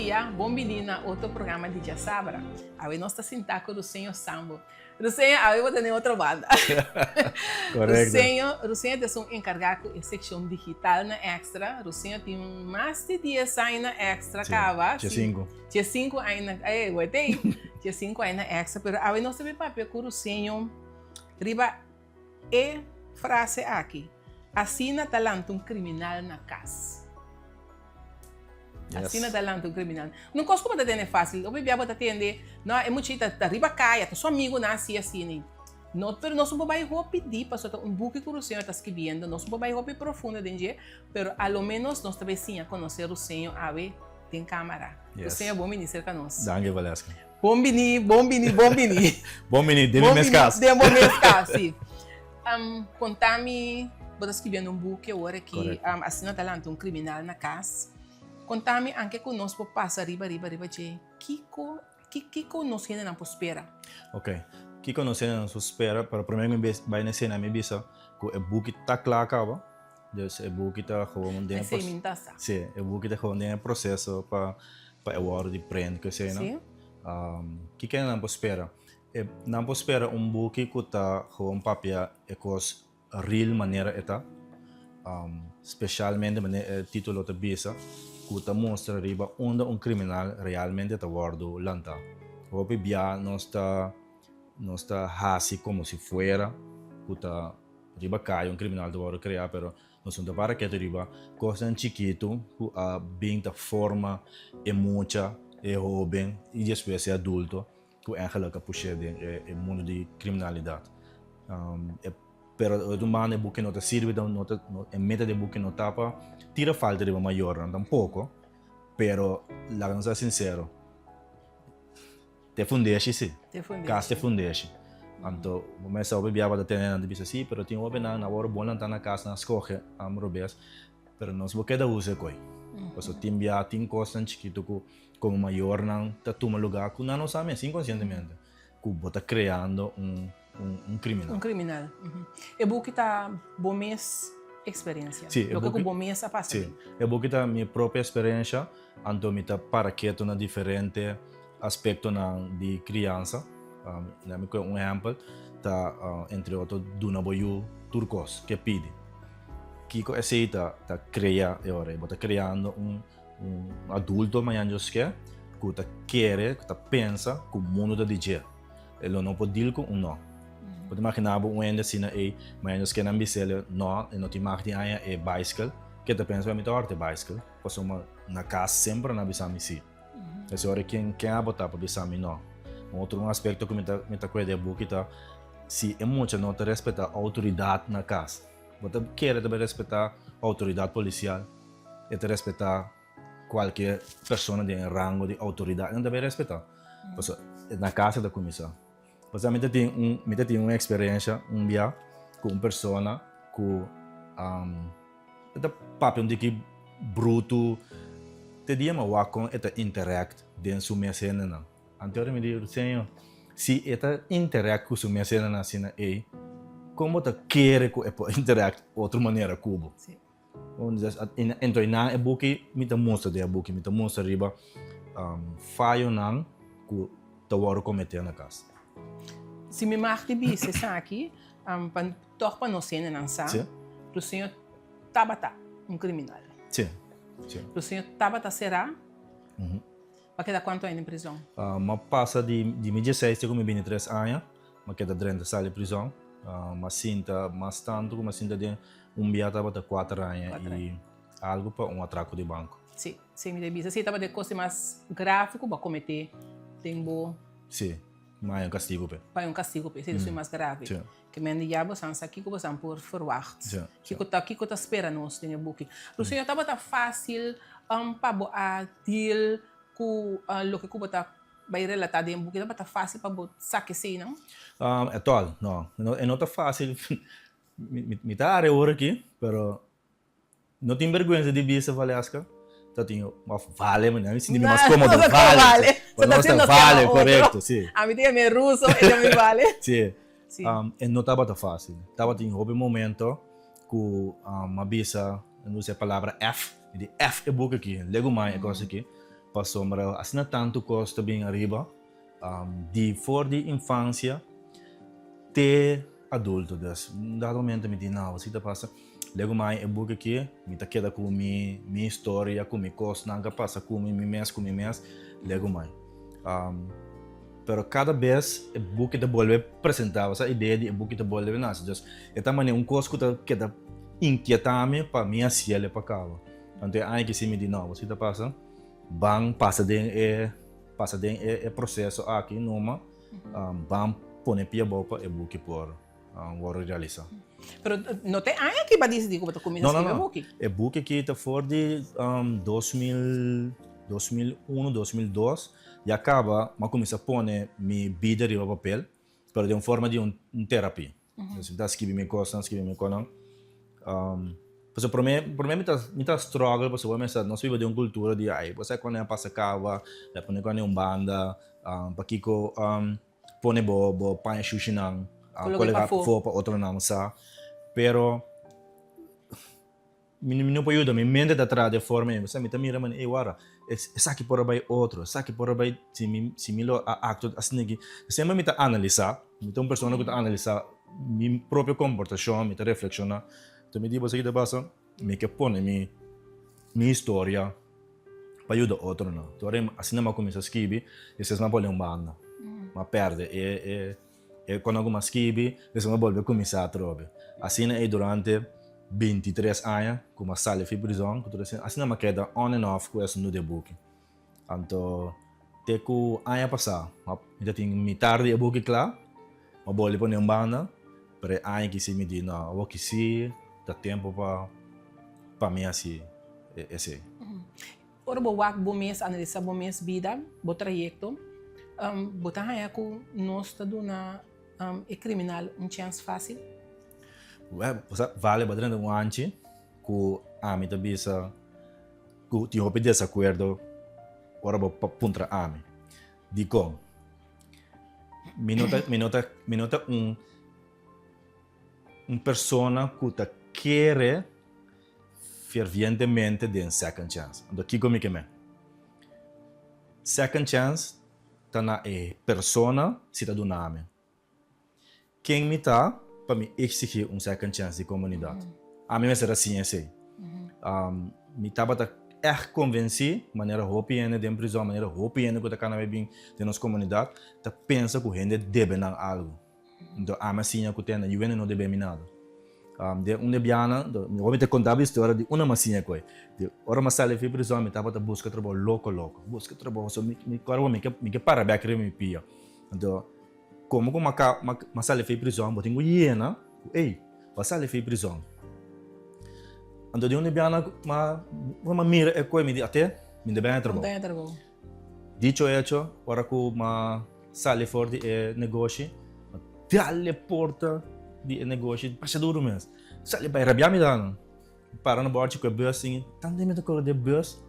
dia, bom menina, outro programa de Dia Sabra. Aí nós estamos sentados com o Senhor Sambo. Rusenho, aí eu vou dar outra banda. Correto. Rusenho é um encarregado da secção digital na Extra. Rusenho tem mais de 10 anos na Extra, cava. Tinha 5. Tinha 5 anos na... eu tenho. Tinha 5 anos na Extra, mas aí nós temos papel com o Rusenho. Riba, e frase aqui. Assina talento um criminal na casa. Yes. Assina talento um criminal. Não costuma ter fácil. Eu bebia para atender. Não, é muito chita. Riba caia, seu amigo nasce assim. Não, pero nós não podemos pedir para um buque que o senhor está escrevendo. Nós não podemos profundo dentro, pero a lo menos nós também sim a conhecer o senhor, a ver, tem câmera. Yes. O senhor é bom ministro conosco. Danke, Valesca. Bom bini, bom bini, bom bini. Bom menino, dê-me minhas casas. Dê-me minhas casas, sim. Conta-me, vou escrevendo um buque agora que assina talento um criminal na casa. Conta-me anche conosco passa riba de Kiko nos tiene na prospera. Ok. Kiko nos tiene na prospera, para primeiro vai na cena me bisa que o book tá claro acaba. Dus o book tá gewoon dentro. Essa imitação. Sim, o book tá gewoon dentro processo para o hora de prende que sei, Sim. Kiko na prospera. Na prospera book que tá gewoon papel é cos real maneira eta. Especialmente o título da bisa. Que mostra riba onde criminal realmente está guardado lanta. Hope bia não está assim como se fuera que riba cai criminal de guarda criar, pero não são para que riba coisa chiquito que bem da forma é muita é jovem e depois é adulto que eigenlijk puxa de mundo de criminalidade. Pero o humano é porque não te serve, em meta de porque não tapa, tira falta de maior, tampouco. Pero, la vamos a ser sincero, te fundeste sim. Caso te fundeste. Então, começa a beber a ter na divisa assim, pero tinha uma benana na hora boa na casa na escoge, robes, pero não se pode dar uso coi. Porque tem bia tem coisas chiquito como maior não tá toma lugar que não sabe assim conscientemente, que bota criando criminal. Um criminal. É bom que tá bom mês experiência. Sim, é bom mês a passar. Sim, é bom que tá minha própria experiência, então me tá para que na diferente aspecto de criança. Um exemplo tá entre outros Duna Boyu turcos que pede. Kiko aceita tá criar agora, bota criando adulto amanhã que tá quer, que tá pensa que o mundo da DJ. Ele não pode dizer com não. Pode imaginar ainda assim mas que não bisel não te imagina é bicycle que te pensa me torte bicycle pois na casa sempre na bisami sim essa hora quem a botar para bisami não outro aspecto que me tá cuidando é que tá se é muito não te respeitar a autoridade na casa você quer também respeitar a autoridade policial e te respeitar qualquer pessoa de rango de autoridade não deve respeitar pois na casa da comissão. Você me tem uma experiência, dia com uma pessoa que é papel de que bruto, te dia mas com esta interact dentro sua mesa na. Anterior me diz senhor, se esta interact com sua mesa na cena como te quer que interact outra maneira cubo. Sim. Então na é book me te mostra de book me te mostra riba falho não que te vou cometer na casa. Se me marque de você aqui, para nós ser nansa, o senhor Tabata, criminal. Sim. O senhor Tabata será? Vai quedar quanto ainda em prisão? Mas passa de 16 até 23 anos, mas queda dentro da sala de prisão. Mas sinta mais tanto, mas sinta de biata para 4 anos e algo para atraco de banco. Sim, sim, me debisa. Se estava de coisa mais gráfico, para cometer, tem bom. Sim. Mas castigo pe. Para castigo pe, se isso é mais grave. Que me diabo sansa aqui que você por forward. Que tá espera nós tem book. O senhor estava fácil para a deal com o que você vai relatar em book, estava fácil para saque sim, não? É tal, não. Não tá fácil. Me tá agora aqui, pero não tem vergonha de bisa Valesca. Tinha vale, mas não sinto mais cômodo, vale. Não vale, correto, sim. A mim tem russo, ele me vale. Sim. Não estava fácil. Estava em um momento que uma bisa, não sei a palavra F, de F é boca aqui, lego mais é coisa aqui, passou para assim tanto custa bem arriba, de for de infância até adulto, das dado momento me diz não, você tá passa, lego mais é book aqui, me tá queda com minha história, com minha coisa, não passa com minha mês, lego mais. Pero cada vez o book de volve apresentava essa ideia de o book de volve nasce, just esta maneira coisa que tá inquietame para minha cielo para cá. Então aí que se me diz não, você tá passa, bang passa de processo aqui numa, bang põe pia bopa e book por agora realizar. Pero não tem aí que vai dizer como tu começa a escrever book. É book que está fora de 2001, 2002 e acaba, mas começa a pôr minha vida no papel, pero de uma forma de terapia. Então, escrever minha coisa, porque para mim me tá struggle, porque eu penso, nós vivemos de uma cultura de aí, você quando é passa cava, depois quando é uma banda, para que põe bo pai xuxinang, colega for para outro não sa, pero não pode ajudar, minha mente está atrás de forma, você me tá mira mano, ei wara, essa aqui por aí outro, essa aqui por aí se me lo acto assim que, sempre me tá analisar, me tá uma pessoa que tá analisar minha própria comportação, me tá reflexionar. Então me diz você que te passa, me que põe minha história para ajudar outro não. Então assim não começa a escrever, e vocês não podem banda, mas perde e quando alguma escreve, vocês não podem começar a trocar. Assim é durante 23 anos, como a sala de prisão, assim não queda on and off com esse no book. Então até que o ano passado, eu tenho metade de book claro, mas vou pôr uma banda, para ano que se me diz não, eu vou que se dá tempo para mim assim esse. Ora bom mês analisar bom mês vida, bom trajeto, botar aí com nós tá dando é criminal chance fácil. Vale bastante antes que a mim também sa que tinha um desacordo ora vou contra a mim. Digo, minuta persona que tá quer fervientemente de second chance. Então aqui como que é? Second chance tá na persona se tá do nome. Quem me tá para me exigir second chance de comunidade. A mim vai ser assim, me estava convencido, maneira hopiene de prisão, maneira hopiene que está na bem de nossa comunidade, tá pensa que a gente deve não algo. Então a massinha que tem, eu não deve nada. De uma biana, eu vou te contar a história de uma massinha que de hora uma sala de prisão, me estava busca trabalho louco, busca trabalho, so me coro me que para back me pia. Então como uma sala de prisão, eu tenho hiena, a sala de prisão. Então de onde biana, uma mira é coisa me diz até me deve trabalho. Dicho hecho, ora que uma sala de negócio, dalle porta de negócio, passa duro mesmo. Sala para rabiar me dando. Para no bordo com a bus, assim, tanto me tocou de bus,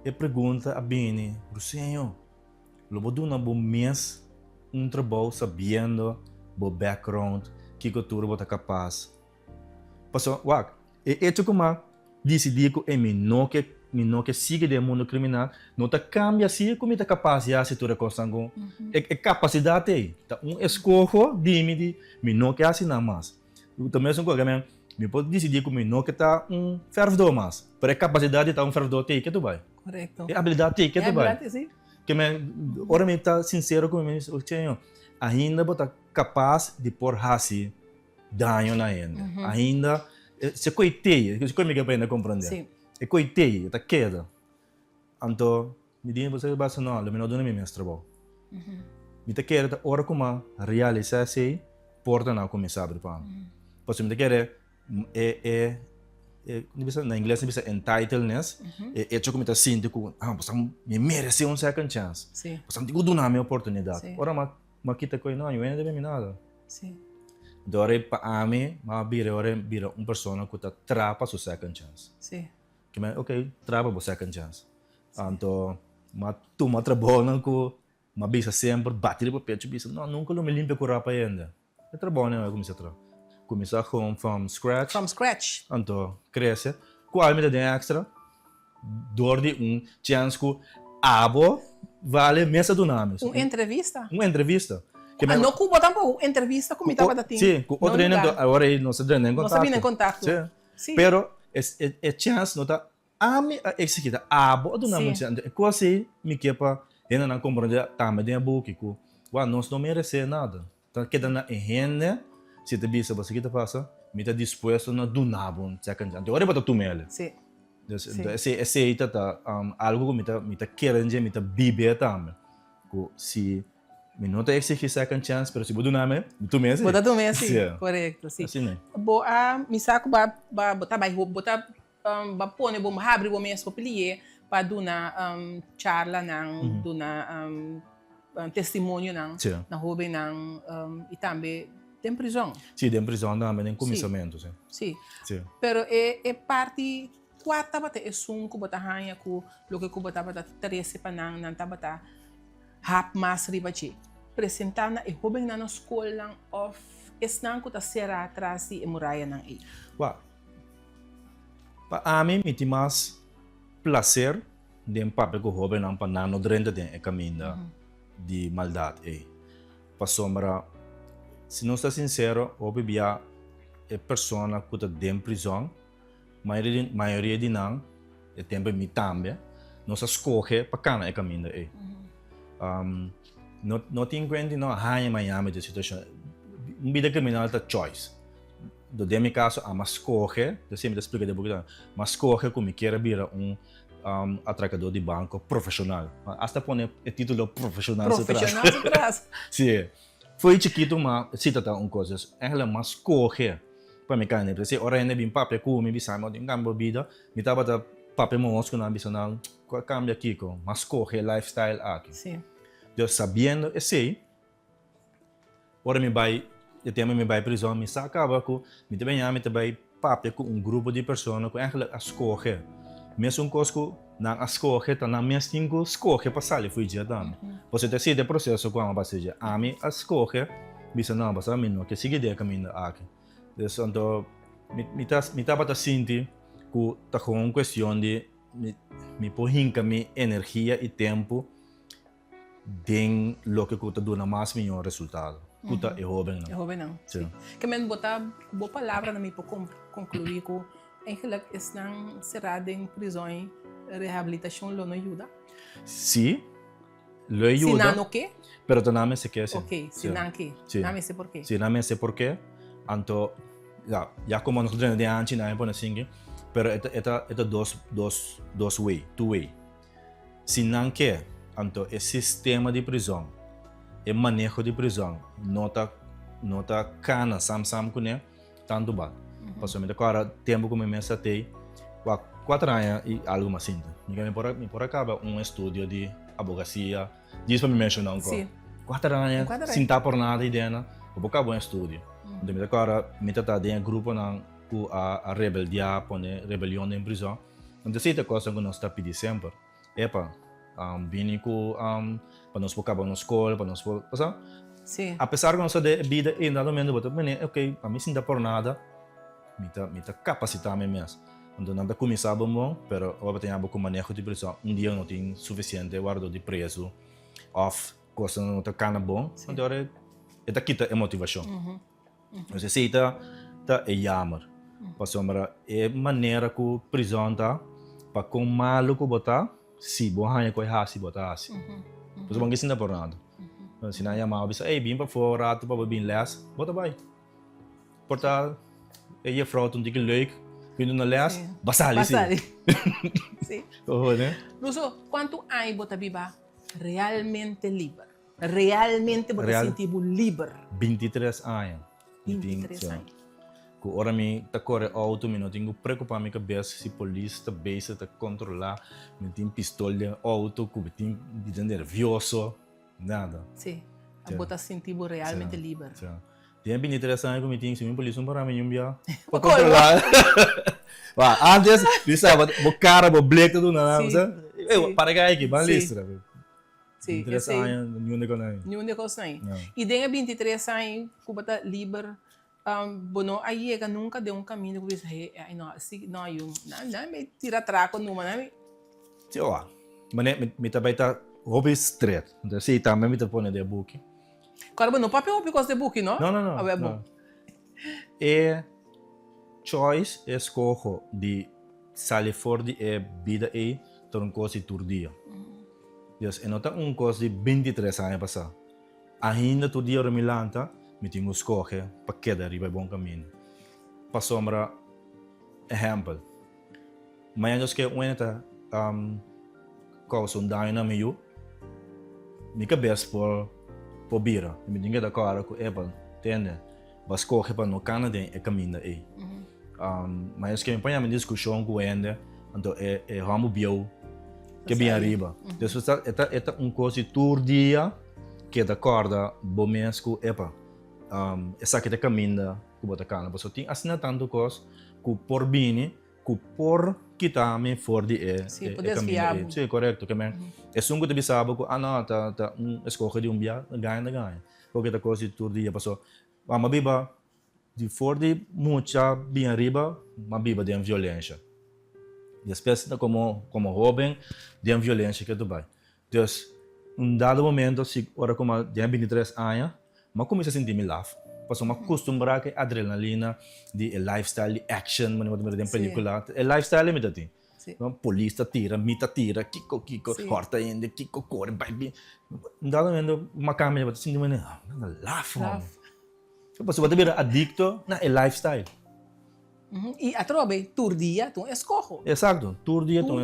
e pergunta a Bini, Brusenho, lobo do na bom mês trabalho sabendo o background que o turbo está capaz. Passou, e como decidi que me não que siga do mundo criminal, não tá cambia assim como está capaz de se tu reconstango. É capacidade aí. Tá escolho de me não que assim nada mais. Também são coisas que me pode decidir que me não que tá fervor mais. Para a capacidade tá fervor aí que tu vai. Correto. É habilidade aí que tu vai. Habilidade sim. Que ora me tá sincero comigo, o senhor ainda bota capaz de pôr assim dano na ainda. Ainda se coitei, que me aprende a compreender. Sim. E coitei, tá queda. Então, me diz você basta não, me não dona me trabalho. Me tá queda ora como realizar assim, porta não começar a abrir para. Pois me tá queda na inglês se diz entitledness, é que me tá sinto que me merece second chance. Sim. Pois digo dona me oportunidade. Sim. Ora mas kita ko não, eu ainda deve nada. Sim. Dore para mim, mas vira uma pessoa que tá trapa sua second chance. Sim. Que ok, trapa sua second chance. Então, mas tu mas trabalha com mas bisa sempre bater para pecho bisa não nunca me limpa com rapa ainda. É trabalho né, começar a trabalhar. Começar from scratch. From scratch. Então, cresce. Qual me dá extra? Dor de chance que abo vale mesa do nome. Entrevista? Uma entrevista. No Cuba tampouco, entrevista com mitad batatinho. Sim, com o treinador, agora ele não se treina em contato. Não sabia em contato. Sim. Sim. Pero é chance não tá a me executa abo do nome. Quase me quepa ainda não compreende também tem book que nós não merece nada. Então que na rende se te bisa você que te passa, me tá disposto na do nabo, second chance. Agora bota tu mele. Sim. Esse tá algo que me tá querendo me tá biber também. Que se me não tá exigir second chance, pero se botar nome, tu mesmo. Botar tu mesmo, sim. Correto, sim. Assim, né? Boa, me saco botar mais roupa, botar pone bom abre bom mesmo pilier para duna charla nang duna testemunho nang na roupa nang e também tem prisão. Sim, tem prisão também, tem comissamento, sim. Sim. Pero é parte quarta bata é sunco bota hanya ku lo que ku bota bata terese panang nan tabata hap mas ribachi. Presentar na e hobeng na escola lang of esnang ko ta sera atrás e muraya nang e. Para mim, me tem mais prazer de um papel que o jovem não para não durante o caminho de maldade. Para sombra, se não está sincero, o bebê é pessoa que está dentro da prisão, maioria de não, é tempo me também, não se escolhe para cá no caminho. Não tem quando não há em Miami de situação, vida criminal é choice. Do meu caso, a mascoche, eu sempre explico depois, mascoche como quer virar atracador de banco profissional. Hasta pôr o título profissional atrás. Sim. Foi chiquito, mas se trata de coisas. Ela mascoche para me cantar. Se ora ainda bem papel com me bisa, mas em campo vida, me tava da papel mosco na bisa não, cambia aqui com mascoche lifestyle aqui. Sim. Eu sabendo, eu sei. Ora me vai eu tenho me vai prisão, me sacava com, me também papel com grupo de pessoas que eigenlijk escolhe. Mesmo coisas na escolhe, tá na minha cinco escolhe para sair foi dia também. Você tem esse processo com a base a mim escolhe, bisa não, basta mim não que siga de caminho aqui. Então, me tava sentir que tá com uma questão de me porrinca minha energia e tempo den lo que eu dou na mais melhor resultado. Kuta é jovem não. É jovem não. Sim. Que men botar boa palavra na mim para concluir que eigenlijk is nang cerrado em prisões reabilitação lo não ajuda. Sim, lo ajuda. Se não o quê? Pero tu não me sei que é. Ok, se não que. Não me sei por quê. Se não me sei por quê. Anto já como nós treinamos de antes não é por assim, pero é dos way. Se não que, anto é sistema de prisão. É manejo de prisão, nota cana sam com né tanto bad. Passou me agora tempo que me mensatei, 4 anos e algo mais assim. Me por acaba estúdio de advocacia, diz para me mencionar um pouco. 4 anos, sem estar por nada e dentro, eu acabo estúdio. Então agora me tá dentro grupo na a rebeldia, pone rebelião em prisão. Então se coisa que nós está pedindo sempre, é para vim para nós focar na escola, para nós passar. Sim. Apesar que nossa vida ainda não me botou, ok, a mim não dá por nada, me tá capacitar mesmo. Então não vai começar bom, pero eu tenho algo com manejo de prisão. Dia não tem suficiente guarda de preço, off, coisa não tá cana bom. Então agora é quita a motivação. Você sei tá é jammer. Passou é maneira que prisão tá para com maluco botar. Si, buhay ko hasi botasi. Pues bang gisin na por nada. Sinaya mau bisa, bim pa voor rato pa babin les, bota bay. Porta, je vrouw toen dikke leuk, kun je na les, basali. Sim. Oh, né? Luso, quanto anos bota biba realmente livre? Realmente bota sentir livre? 23 anos. 23 anos. Ora me tá corre auto, me não tenho preocupar minha cabeça se polícia tá base tá controlar, me tem pistola auto, que me tem de nervioso, nada. Sim. A bota sentir realmente livre. Tem bem interessante que me tem se me polícia não para mim um dia para controlar. Antes, pensava, o cara, o black tudo nada, sabe? Eu para cá aqui, vai listra. Sim, 23 anos, nenhum negócio não. E denha 23 anos, que bota livre. Bueno, aí chega nunca deu caminho que você não me tira traco numa, né? Sim, ó. Mas me também tá hobby straight. Então, sim, também me tá pondo de book. Claro, no papel por causa de book, não? Não. Ah, é bom. Não. É choice, escojo de sair fora de vida aí, tá um coisa de dia. Yes, e não tá um coisa de 23 anos passar. Ainda todo dia eu me lanta, me tenho escolher para quedar riba bom caminho. Passou para exemplo. Mas eu que uma tá causa dano na meio, me cabeça por bira. Me diga da cara com Apple, entende? Mas escolher para no Canadá é caminho aí. Mas que me põe uma discussão com ele, então é ramo bio que bem arriba. Então é um coisa todo dia que da corda bom mês com epa. Essa que é caminho com bota cana. Você tem assim tanto coisa que por bem, que por quitar me fora de caminho. Sim, correto. Que é só que te sabe que não tá escolhe de dia ganha. Porque da coisa todo dia passou. Mas biba de fora de muita bem arriba, mas biba de violência. E espécie como jovem de violência que tu vai. Então, dado momento, se ora como de 23 anos, mas começa a sentir me love. Passou uma acostumbrar que adrenalina, de lifestyle, de action, mas de película, é lifestyle me dá. Polícia tira, mita tira, kiko, horta ainda, kiko, corre, baby. Dado momento, uma câmera, você sente me love. Passou a virar adicto na lifestyle. E a trobe, tur dia, tu escorro. Exato, tur dia tu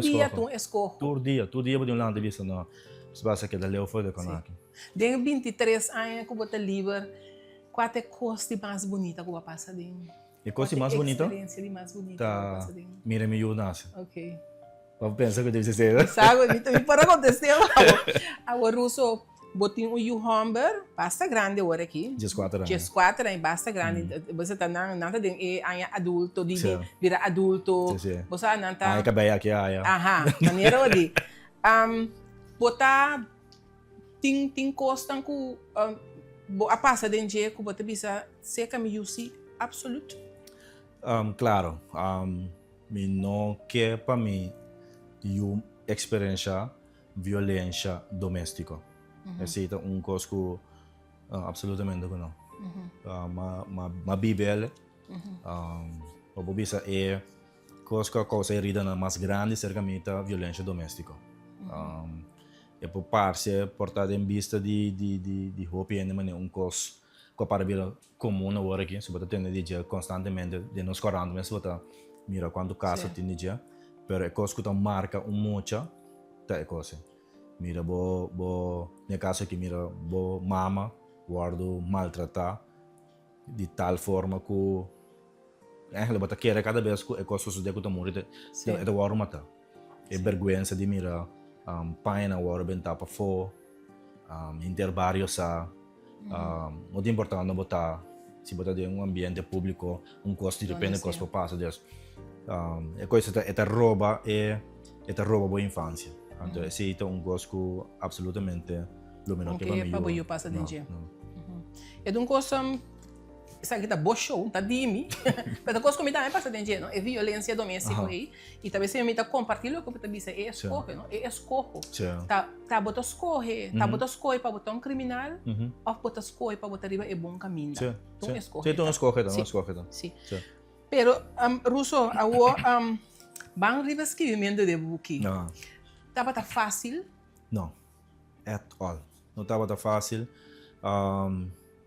escorro. Tur dia pode um lado de vista não. Se passa que da leu foi da conaque. De 23 anos que você livre, qual é a coisa mais bonita que você passa dentro? E coisa mais bonita? Experiência mais bonita que você passa dentro. Mira me eu nasce. Ok. Para pensar que deve ser. Sabe, me para acontecer. Agora russo botin o hamburger, pasta grande agora aqui. 14 anos. 14 anos, pasta grande. Você tá nada de adulto, de vira adulto. Você não tá. Ah, acabei aqui aí. Maneira de. Botar tem costan com a passa de dia que você bisa seca me usi absoluto. Claro. Me não quer para mim uma experiência violência doméstica. Esse é coisa que absolutamente não. Mas Bíblia, a Bíblia é coisa que causa herida mais grande cerca da violência doméstica. É por parte portada em vista de roupa e uma coisa que para vir comum agora aqui, se você tem de dia constantemente de nos correndo, mas você mira quando casa tem de dia, pero é coisa que marca muito, é coisa. Mira, no caso aqui, mira, mama, guardo maltratar de tal forma que ela bota querer cada vez que é coisa sucede que tu morre, é do guardo matar. É vergonha de mira, pai na guardo bem tapa fo, interbarrio sa, muito importante não botar, se botar de ambiente público, custo de repente coisa para passar Deus. É coisa é rouba boa infância. Então, esse é gosto absolutamente luminoso que para mim. Eu passo de dia. É um coisa, sabe que tá bom show, tá dimi. Mas a coisa que me também passa de dia, não? É violência doméstica aí. E talvez se me tá compartilhando com você é escorre, não? É escorro. Tá botar escorre, tá botar escorre para botar criminal, ou botar escorre para botar riba é bom caminho. Então escorre. Então escorre. Sim. Pero Russo, bang riba escrevimento de book. Estava fácil? Não, at all. Não estava fácil.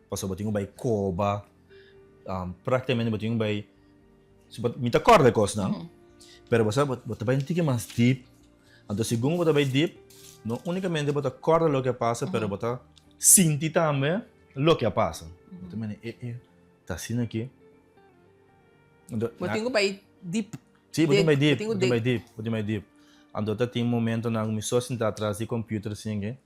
Passou a bater coba. Praticamente bater me tá corda coisa, não? Pero você botar bem tique mais deep. Então segundo botar bem deep, não unicamente botar corda lo que passa, pero botar sentir também lo que passa. Também tá assim aqui. Botinho bem deep. Sim, botinho bem deep. Então tem momento na me só sentar atrás do computador assim,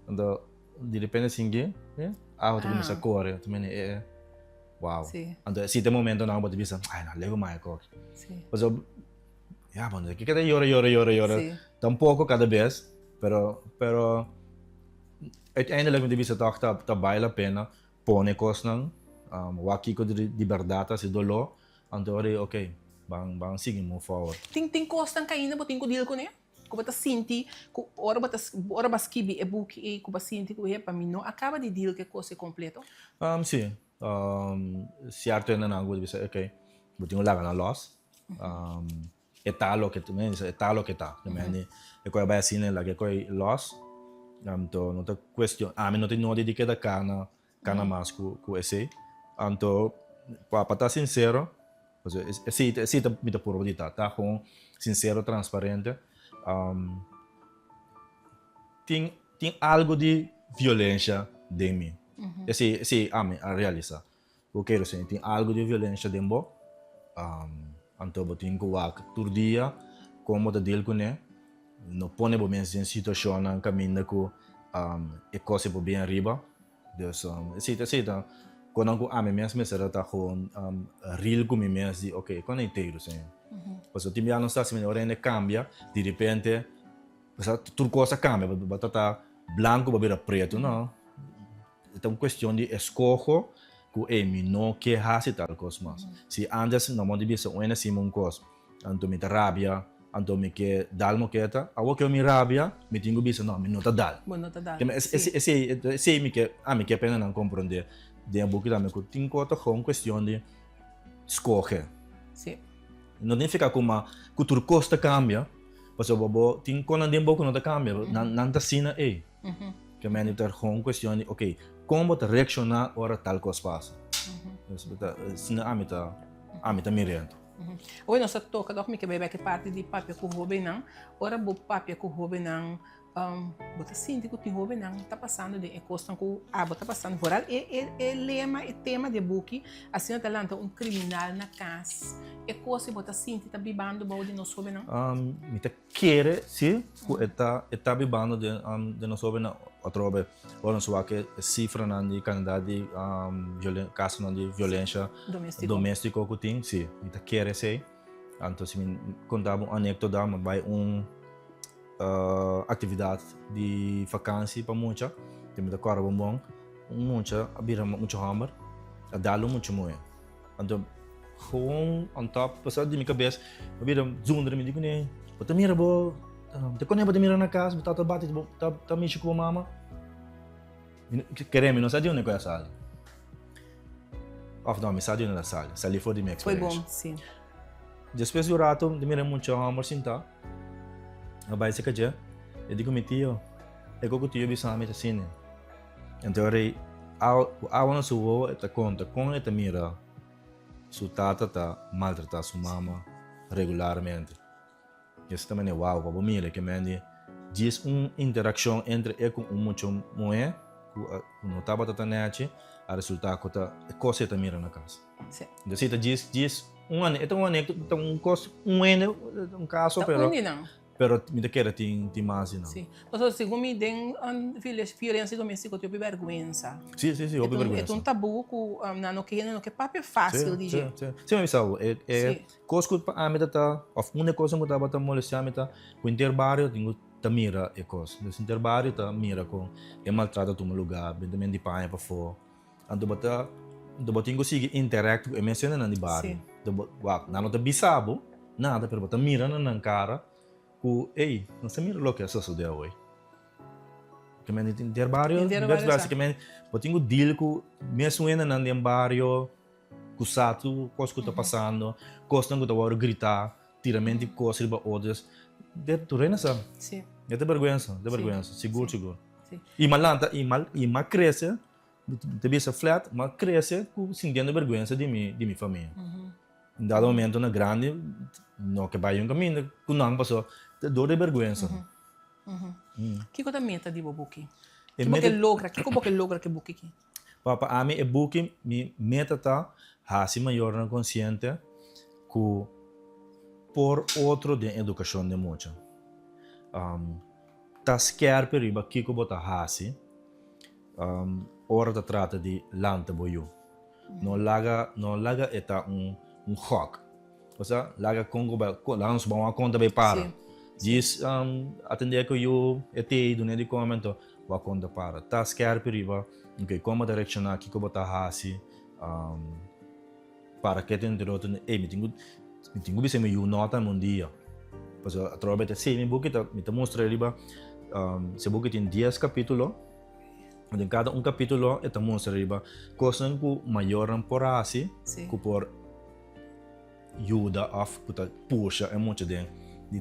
então de repente assim, eu começo a correr, também uau. Então se tem momento na eu penso, não, leva mais coque. Mas eu, que cada hora, tampouco cada vez, pero uiteindelijk met die toch tá vale a pena pone coisas não, aqui com de verdade, se dolor, então ok, vamos seguir move forward. Tem coisa ainda, botinho deal com ele? como tá sinti, ora baskibi e book e como sinti que para mim não acaba de deal que coisa completo. Sim. Certo ainda não, vou dizer, ok. Vou ter um lago na loss. É tal que tu me diz, é tal que tá. Também é coisa vai assim, né, lá que coisa loss. Então, não tá questão, mim não tem nada de que da cana mais com esse. Então, para estar sincero, esse tá me por onde tá com sincero, transparente. Tem algo de violência de mim. Esse a realizar. Eu quero dizer, tem algo de violência de mim. Então, eu tenho que ir todo dia, como eu deal com ele. Não põe para mim em situação em caminho que é coisa por bem arriba. Então, então, quando eu me mesmo será tá com real com mim mesmo, ok, quando é inteiro, sim. Porque o time não está se me orando cambia, de repente, tudo coisa cambia, batata branco para preto, não. É uma questão de escolher que me não quer fazer tal coisa mais. Se antes não me devia ser uma coisa, então me rabia, então me quer dar uma moqueta, agora que eu me rabia, me tenho que dizer não, me não tá dar. Bom, não tá dando. Esse me quer pena não compreender. De um pouco também que tem que uma questão de escolher. Sim. Não tem que ficar como que tudo costa cambia, porque o tem quando tem pouco não tá cambia, não tá assim aí. Que me é uma questão de, ok, como te reaccionar ora tal coisa passa. Então, a mim tá mirando. Hoje nós toca do que bebe que parte de papel com o não, ora bo papel com o não, bota sinto que o Robin não tá passando de encostam com bota passando fora é lema e tema de book assim até lá um criminal na casa é coisa bota sinto tá bibando bode não soube não. Me tá querer se tá bibando de não soube não outra vez ou não só que cifra na de quantidade de caso de violência doméstica que tem sim me tá querer sei então se me contava uma anedota mas vai atividade de vacância para muita, tem muita coisa bom, muita abrir muito hammer, a dar muito muito. Então, gewoon on top, passado de minha cabeça, abrir zonder me digo nem, bota mira bo, te conhe bota mira na casa, bota bate, tá mexer com a mama, queremos não sabe onde é a sala. Of não, me sabe onde é a sala, sali for de minha experiência. Foi bom, sim. Depois do rato, de mira muito hammer sentar. Abay sa kadya, edi ko mitiyo. Eko ko tiyo bisa kami tasine. Então, awan na suwo, eta conta, com eta mira, su tata tá maltratar su mama regularmente. Isso também é uau, para mim, que me diz interação entre eu com muito moe, que não estava tão nete, a resultar que tá coisa eta mira na casa. Então, se diz é um anecdota, um caso, pero me quer tem mais não. Sim. Mas segundo me tem violência doméstica tem vergonha. Sim, houve vergonha. É um tabu que não que papel fácil de jeito. Sim, mas sabe, coisa que a mim tá, uma coisa que tava tão molestando me tá, o interbairro tenho tamira é coisa. Nesse interbairro tá mira com maltrata tu lugar, bem de pai para fora. Ando bota tenho que interacto e menciona na bairro. Não tá bisabo, nada, pero bota mira na cara. Ei, não se mira o que é sucedeu hoje. Que me interbairro, basicamente, eu tenho deal com mesmo ainda no bairro, com sato, coisa que está passando, coisa que está gritar, tiramento de coisas para outras. Tu reina sabe? Sim. É de vergonha, seguro. E malanta, e mal cresce, te bisa flat, mas cresce com sentindo vergonha de minha família. Em dado momento na grande, não que vai um caminho, que não passou, dor de vergonha. Que coisa meta de bobuki? Que logra que buki aqui? Papa, a mim é buki, minha meta tá, hasi maior na consciente, que por outro de educação de muita. Tá sequer periba que eu botar hasi, hora da trata de lanta boiu. Não laga eta rock. Ou seja, laga Congo lá nos bom a conta bem para. Diz atender que eu etei do de comento a conta para. Tá sequer periba, ok, como direcionar que eu botar hasi para que tenha outro, me tenho que ser meio nota mundial. Pues através sim, mi book me te mostra riba se book tem 10 capítulos. En cada un capítulo te mostra riba cosas que mayor por así, Sí. que por ayuda af que ta puxa é muito de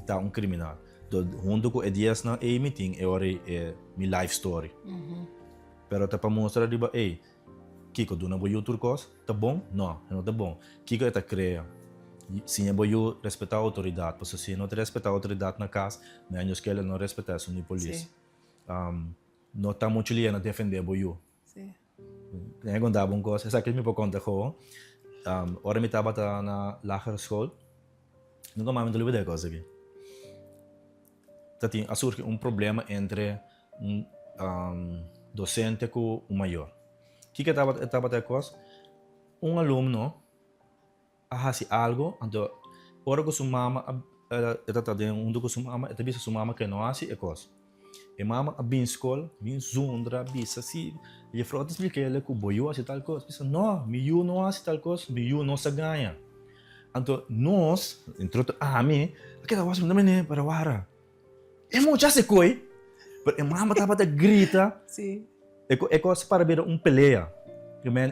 tá um criminal. Do junto com ideas na meeting é ora é mi life story. Pero tá para mostrar riba Kiko duna boyu turcos, tá bom? Não tá bom. Kiko é tá crea. Se é boyu respeitar a autoridade, porque se não respeitar a autoridade na casa, menos que ele não respeitar a sua polícia. Não tá muito lindo defender boyu. Sim. É quando dá bom coisa, essa que me pode contar com. Ora me tava na lagere school. Nunca mais me lembro de coisa aqui. Tá tinha surge problema entre docente com o maior. O que estava a coisa? Aluno faz algo, então, ora que sua mama está dentro com sua mama, está vendo sua mama que não faz é coisa. E mama a bem escola, bem zundra, bisa assim, e a frota explica ele que o boiu faz tal coisa, bisa não, miu não faz tal coisa, miu não se ganha. Então nós, entre mim, que tá fazendo também para wara. É muito já se coi, porque mama estava a grita. Sim. É coisa para ver peleia.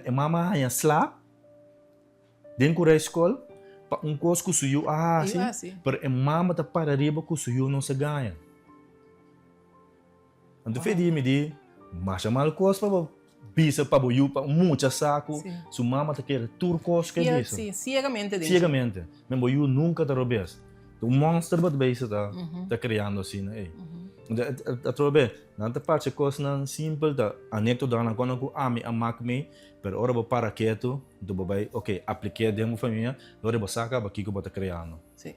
A mama ia slap, dentro da escola, para coisa que suiu assim, para a mama tá para riba que suiu não se ganha. Então fez me di, mas mal coisa para bisa para boiu para muito saco, sua mama tá querendo turcos que é isso. Sim, ciegamente. Ciegamente, mas boiu nunca tá roubes. O monstro bot beisa tá criando assim, né? Atrobe, nanta parte coisa não simples da anedota na quando que ami amak me, pero ora para quieto, do babai, ok, apliquei dentro da família, ora saca ba kiko bota criando. Sim.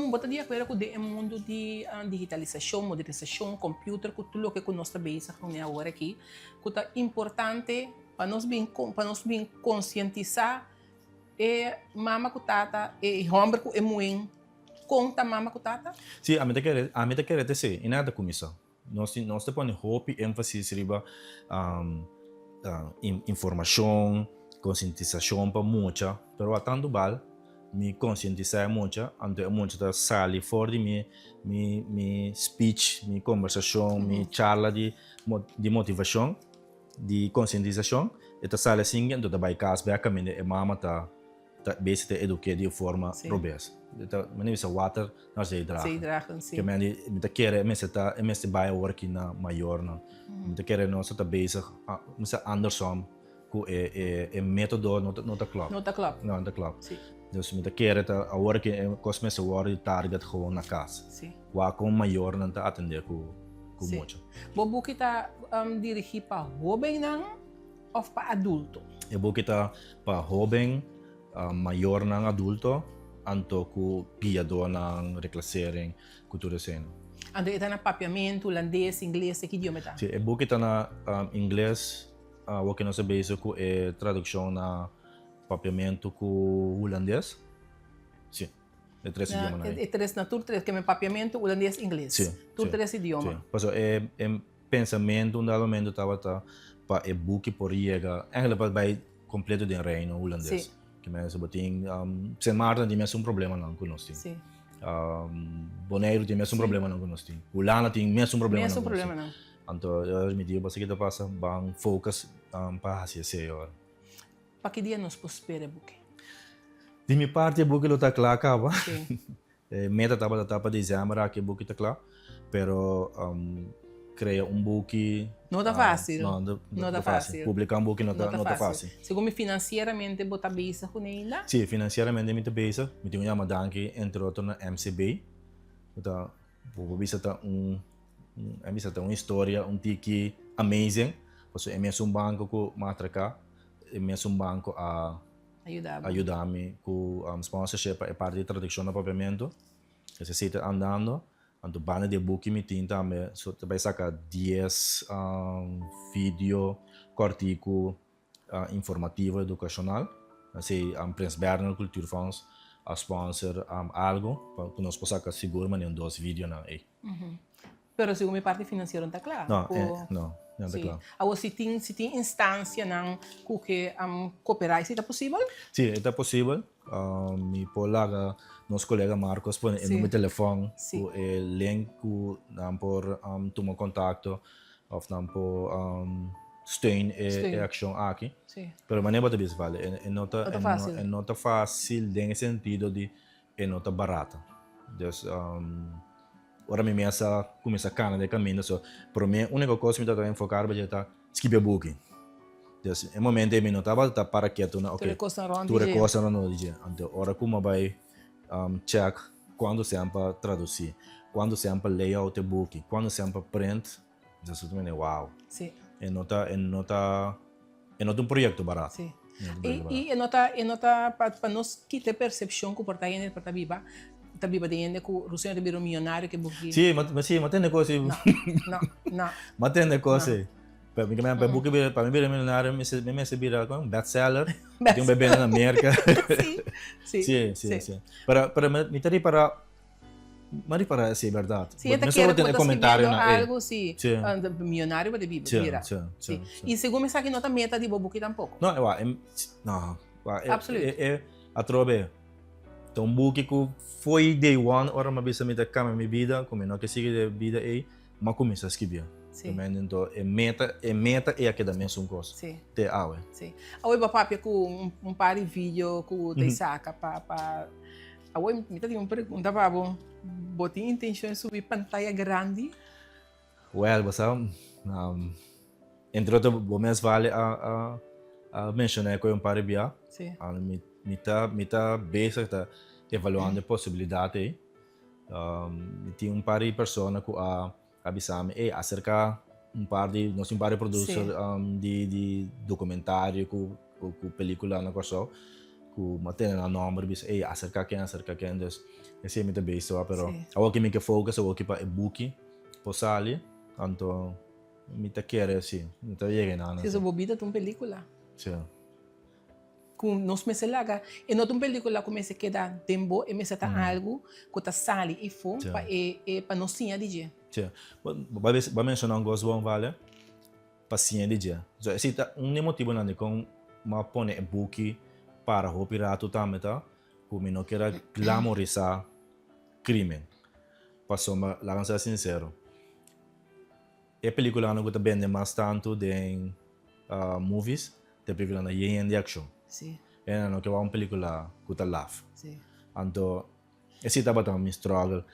Bota de acordo com o mundo de digitalização, modernização, computer, com tudo o que nós estamos fazendo agora aqui, que é importante para nós bem conscientizar e mama com tata e homem com muito conta mama com tata? Sim, a mim te quer dizer, e nada com isso. Nós te põe hope, ênfase riba informação, conscientização para muita, pero a tanto bal, me conscientizar muito, ante muito da sali fora de mi speech, mi conversação, mi charla de motivação, de conscientização, e ta sala assim, então da vai casa, vai caminhar, e mama tá bem te educar de forma robust. Meneer is water naar zee dragen. Sim. Que met de keren mensen bij werken na major na. Met de keren nós está bezig, met andersom, com método não tá claro. Não tá claro. Dus met de keren tá werken cos mensen worden target gewoon na casa. Sim. Waar com major não tá atender com muito. Bobo kita dirigir para jovem não ou para adulto? E bo kita para jovem, maior não adulto. Anto ku guiador ng reclassering cultura cena. Ando ita na papiamento, holandês, inglês, que idioma tá? Sim, é bom que tá na inglês, o que nós sabemos ku é tradução na papiamento ku holandês. Sim, é três idiomas aí. É três na tur três que é papiamento, holandês, inglês. Sim. Três idiomas. Sim. Paso é pensamento um dado momento tava para é book por chega, eigenlijk bij completo de reino holandês. Sim. Que mais botin Saint Martin tem mesmo problema não conosco. Sim. Bonaire tem mesmo problema não conosco. Ulana tem mesmo problema não. Mesmo problema não. Então eu me digo basta que passa bang focus para assim senhor. Para que dia nos prospere buque? De minha parte buque lo tá claro acaba. Sim. Meta tava dezembro que buque tá claro, pero criar buque não tá fácil. Não tá fácil. Publicar buque não tá fácil. Segundo financeiramente botar bisa com ainda? Sim, financeiramente me tá bisa. Me tenho uma danke entre outros na MCB. Então, vou bisa tá uma história tiki amazing. Porque é mesmo banco que matraca, é mesmo banco a ajudar-me com sponsorship e parte de tradução do papiamento. Esse site andando. Anto bana de book me tinta me so vai sacar 10 vídeo cortico informativo educacional assim Prince Bernhard Cultuurfonds a sponsor algo para que nós possa sacar seguro mas em 2 vídeos na aí. Pero segundo minha parte financeira não tá claro. Não tá claro. Agora se tem instância não que cooperar, isso é possível? Sim, é possível. mi polaga, nosso colega Marcos, põe Sim. no meu telefone, Sim. o link não por tomar contato, ou não por steun e ação aqui. Sim. Pero maneira bota bis vale, Não tá fácil. é nota fácil em sentido de é nota barata. Dus ora mi mesa começa a cana de caminho, so para mim a única coisa que me está a enfocar é tá skip booking. Dus em momento eu me notava tá para quieto na, ok. Tu recosta no dia. Então ora como vai check quando sempre traduzir, quando sempre layout o book, quando sempre print, isso tudo é wow. Sim. É nota projeto barato. Sim. E nota para nós que ter percepção que o porta ainda para viva de ainda que o Russell de um milionário que buque. Sim, mas tem negócio. Não. Mas tem negócio. Para mim milionário, me vira com best-seller. Tem bebê na América. Sim. Mas para ser verdade. Sim, até que ter comentário na algo sim. Milionário para viva. Sim. E segundo me sabe nota meta de bobuque tampouco. Não. Absolutamente. A trobe. Então buque que foi day one, ora uma vez me da cama minha vida, como não que siga de vida aí, mas começa a escrever. Sim. Então é meta é aquela mesma coisa. Sim. Te awe. Sim. Aí papai com par de vídeo que te saca para Aí me tem uma pergunta para bom. Botem intenção de subir pantalla grande? Well, você entre outros, momentos vale a mencionar que é par de via. Sim. Me tá basic tá evaluando a possibilidade aí. Tem par de pessoas que avisam acerca par de produtos de documentário com película na coisa. Que mantém o nome bis acerca quem dus esse é muito bem só pero agora que me que focus agora que para e-book posali então me tá querer assim me tá chegando se a bobida tem película sim com nos meses larga e não tem película começa a quedar tempo e me tá algo que tá sali e for para nós tinha DJ sim vai mencionar um gosto bom vale paciência DJ so esse tá motivo não de com uma pone e-book para o pirata também tá como não quer glamorizar crime passou mas lá ser sincero é película não que tá vende mais tanto de movies de película na de action sim é não que é uma película que tá laugh sim então esse tá batendo me struggle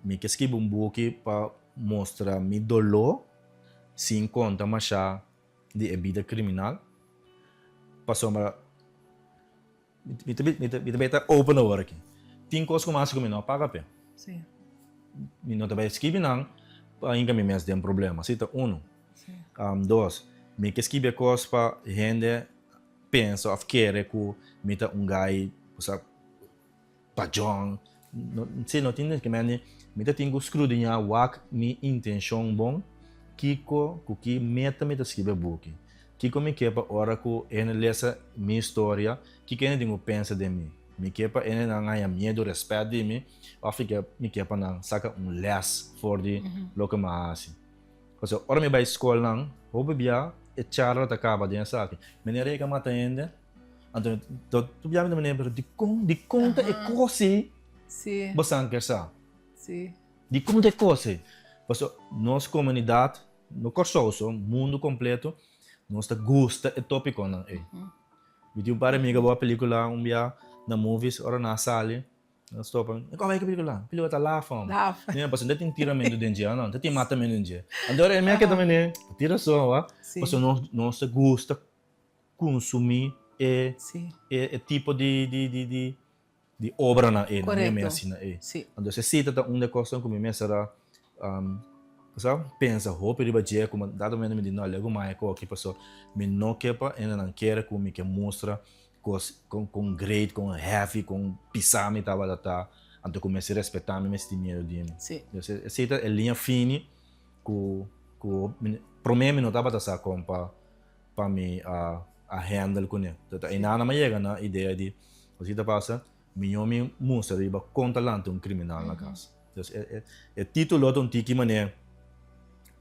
me que escrevi book para mostrar me dolor sem conta mas já de vida criminal passou mas me tá open agora aqui. Tem coisas como assim que não paga pé. Sim. Me não tá bem escrever não, ainda me mesmo tem problema. Cita dois, me que escrever coisas para gente pensa ou quer que me tá gai, sabe, pajão. Não tem que me tá tenho escrudinhar wak mi intenção bom, que meta me tá escrever book. Que me quepa hora que ele lesa minha história, que ele tem pensa de mim. Me quepa ele não ganha medo, respeito de mim, ou fica me quepa não saca less for de lo que mais. Porque hora me vai escola não, ou bebia e charla tá acaba de sabe. Me nere que mata ainda. Então tu já me lembra de conta e coisa. Sim. Você quer saber? Sim. De conta e coisa. Porque nossa comunidade, no corso, mundo completo nós gosta é tópico não é. Vi um par amiga boa película dia na movies ora na sala nós topam qual é que película tá lá fam né mas não tem tiramento dentro dia não tem matamento dentro dia agora é minha que também né tira só mas nós gosta consumir é tipo de obra na é não é mesmo assim na é então se cita uma coisa como me será sabe pensa roupa de budget como dado mesmo de não lego mais que passou me não quepa ainda não quer como que mostra com great com heavy com pisame tava tá antes comecei a respeitar me este dinheiro de sim essa é linha fine que para mim não tava tá com para me a handle com ele então e nada mais chega na ideia de o que tá passa me mostra riba contra lante um criminal na casa então é título de um tiki mané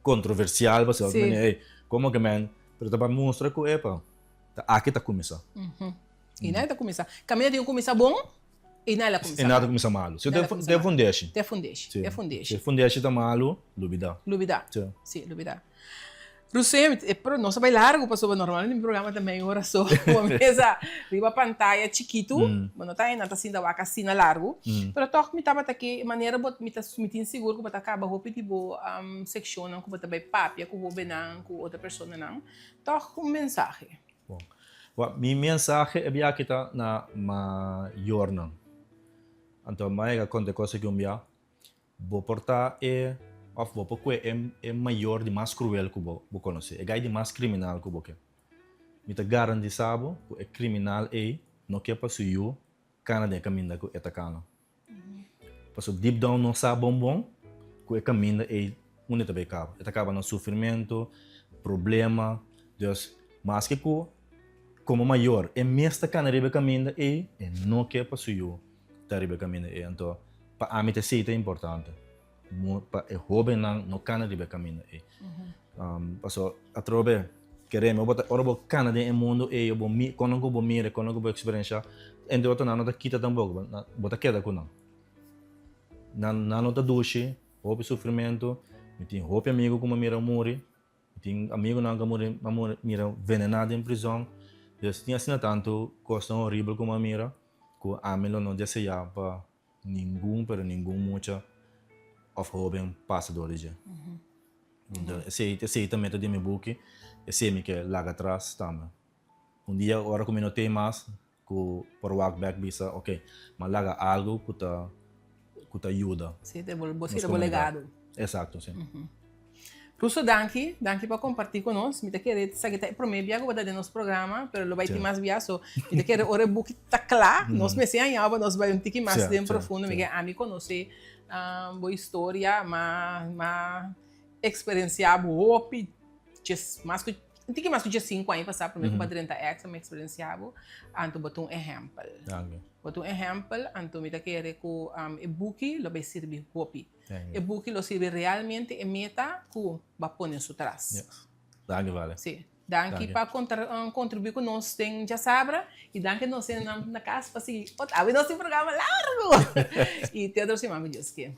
controversial você como que man pero para mostrar que aqui tá começando E nada tá começar. Caminha tem começar bom e nada começar. E nada começa malo. Se te fundeixe. Te fundeixe. Se fundeixe tá malo, lubida. Lubida. Sim. Sim, lubida. Rusem, pero não vai largo para sobre normal no programa também hora só uma mesa riba pantalla chiquito, mas não tá ainda tá assim da vaca assim na largo, pero toque me tava aqui maneira bot me tá submetindo seguro que bota acaba roupa tipo section não que bota bem papia com roupa não com outra pessoa não, toque mensagem. Bom, minha mensagem é bem aqui tá na maior não. Então, mais conta coisa que vou portar of porque é maior de mais cruel que vou conhecer, é de mais criminal que vou quer. Me tá garantir sabo, é criminal não quer para suyo, cana de caminho que é tacana. Passo deep down não sabe bom, que é caminho onde também acaba. É acaba no sofrimento, problema, Deus, mas que como maior, é mesmo cana de caminho não quer para suyo, tá de caminho então para a mim é importante. É jovem não cana de caminho passo a trobe queremos ora bo cana de mundo eu vou quando eu vou mira quando eu vou experiência entre outro não tá quita tampouco bota queda com não tá duche houve sofrimento tem houve amigo como mira morre tem amigo não que morre mira envenenado em prisão Deus tinha assim tanto coisa horrível como mira que a mim não deseja para nenhum mucha of jovem passador já. Então, esse também tá de meu book, esse me que lá atrás também. Dia agora como não tem mais, que por walk back bisa, ok, mas lá algo que tá ajuda. Sim, você é legado. Exato, sim. Russo, danke para compartilhar conosco. Me te querer saber para mim viajar para nosso programa, pero lo vai ter mais viajo. Me te querer ora book tá claro, nós me sei ainda, nós vai tique mais de profundo, me que a mim conhecer boa história, mas experienciar boa, mais que tique mais que 5 anos passar para mim para 30x, me experienciar, anto botar exemplo. Botar exemplo, anto me te querer com e book lo vai servir hopi. E book lo sirve realmente e meta que vai pôr isso atrás. Danke, vale. Sim. Danke para contribuir conosco, tem já sabra, e danke nós na casa para seguir. Nós temos um programa largo! E te adoro, Deus que.